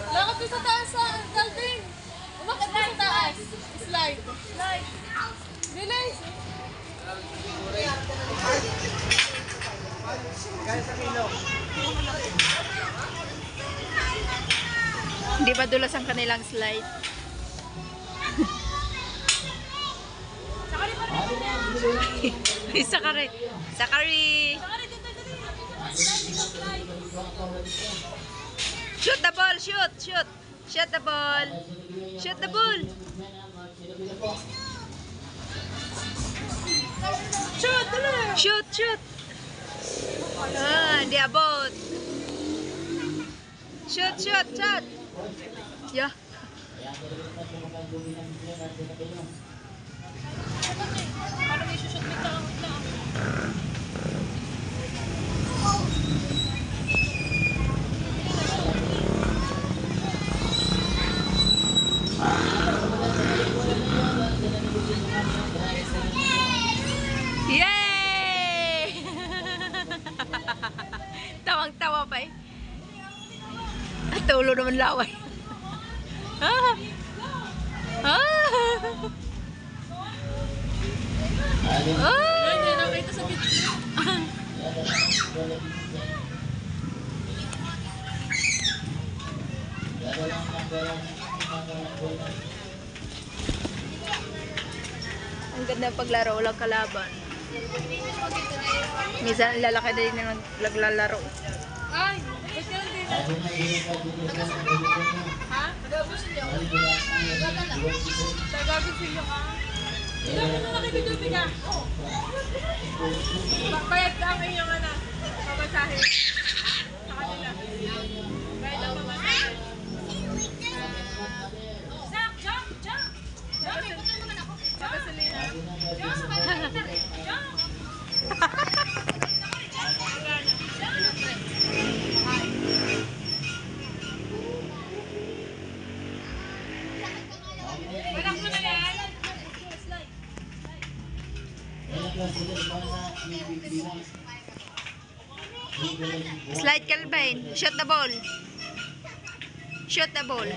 Lakad mo sa taas sa Calvin. Umakit mo sa taas. Slide. Slide. Bilis. Hindi ba dulas ang kanilang slide? Sakari. Sakari. Shoot the ball, shoot, shoot. Shoot the ball. Shoot the ball. Shoot, shoot, shoot. Ah, hindi abot. Shoot, shoot, shoot. Yeah. Paano may shoot? Wait lang, wait lang. Yay! Tawang-tawa pa eh. At ulo naman laway. Ah! Ah! Hindi nakita sa video. Ang ganda paglaro, walang kalaban. Minsan lalaki din na naglalaro. Ay, ba't ka lang din? Ha? Tagabusin niyo? Tagabusin niyo ka? Ilan mo na nakikitubi ka? Bayad ka ang inyong anak. Pamasahin. Sa kanila. Bayad ang pamasahin. Zach, jump! Jump! Jump! Ipagka naman ako. Gasolina. Jump! Jump! Balak mo na yan. Slide Calvin. Shoot the ball. Shoot the ball.